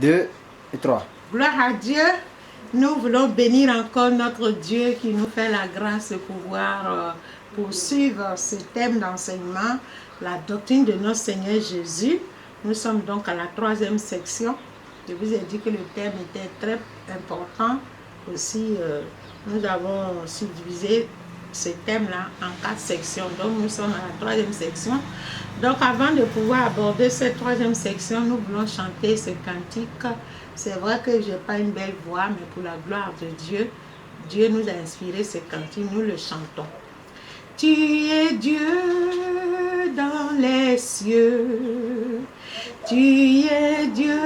2 et 3. Gloire à Dieu. Nous voulons bénir encore notre Dieu qui nous fait la grâce de pouvoir poursuivre ce thème d'enseignement, la doctrine de notre Seigneur Jésus. Nous sommes donc à la 3e section. Je vous ai dit que le thème était très important. Aussi, nous avons subdivisé ce thème-là en 4 sections. Donc, nous sommes à la 3e section. Donc, avant de pouvoir aborder cette 3e section, nous voulons chanter ce cantique. C'est vrai que je n'ai pas une belle voix, mais pour la gloire de Dieu, Dieu nous a inspiré ce cantique, nous le chantons. Tu es Dieu dans les cieux, tu es Dieu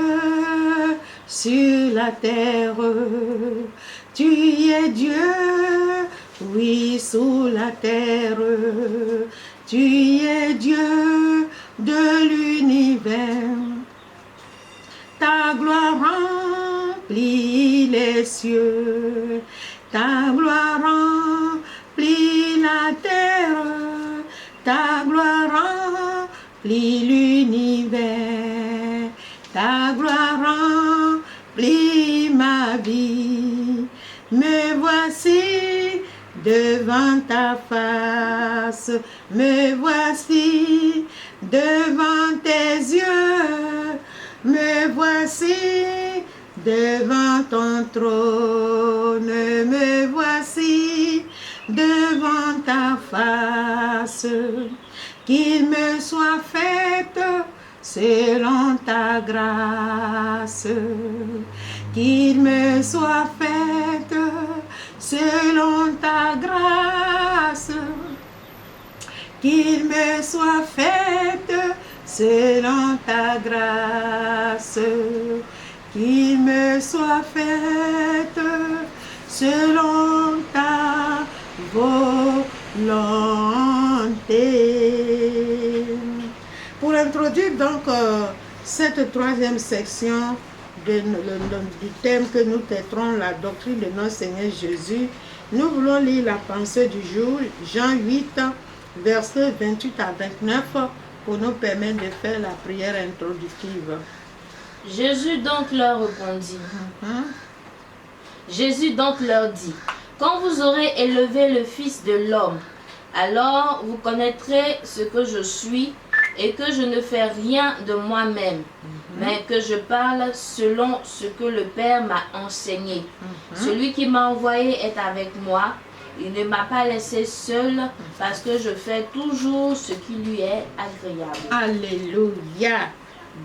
sur la terre, tu es Dieu, oui, sous la terre, tu es Dieu de l'univers. Ta gloire remplit les cieux, ta gloire remplit la terre, ta gloire remplit l'univers, ta gloire remplit ma vie. Me voici devant ta face, me voici devant tes yeux, me voici devant ton trône, me voici devant ta face. Qu'il me soit fait selon ta grâce, qu'il me soit fait selon ta grâce, qu'il me soit fait selon ta grâce, qu'il me soit fait selon ta volonté. Pour introduire donc cette 3e section du thème que nous traiterons, la doctrine de notre Seigneur Jésus, nous voulons lire la pensée du jour, Jean 8, versets 28 à 29, pour nous permettre de faire la prière introductive. Jésus donc leur répondit. Jésus donc leur dit, quand vous aurez élevé le Fils de l'homme, alors vous connaîtrez ce que je suis et que je ne fais rien de moi-même, mais que je parle selon ce que le Père m'a enseigné. Celui qui m'a envoyé est avec moi. Il ne m'a pas laissé seul parce que je fais toujours ce qui lui est agréable. Alléluia.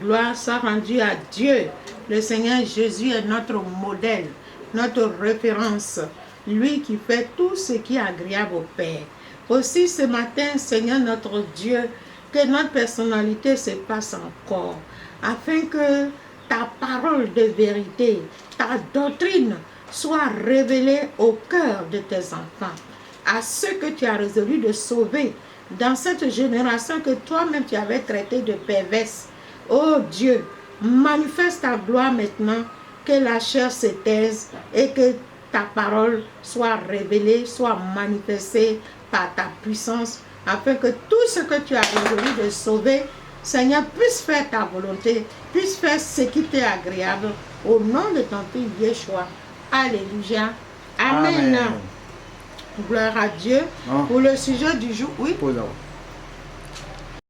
Gloire soit rendue à Dieu. Le Seigneur Jésus est notre modèle, notre référence. Lui qui fait tout ce qui est agréable au Père. Aussi ce matin, Seigneur notre Dieu, que notre personnalité se passe encore, afin que ta parole de vérité, ta doctrine soit révélée au cœur de tes enfants, à ceux que tu as résolu de sauver dans cette génération que toi-même tu avais traitée de perverse. Oh Dieu, manifeste ta gloire maintenant, que la chair se taise et que ta parole soit révélée, soit manifestée par ta puissance, afin que tout ce que tu as résolu de sauver, Seigneur, puisse faire ta volonté, puisse faire ce qui t'est agréable, au nom de ton Fils Yeshua. Alléluia. Amen. Gloire à Dieu. Pour le sujet du jour, oui.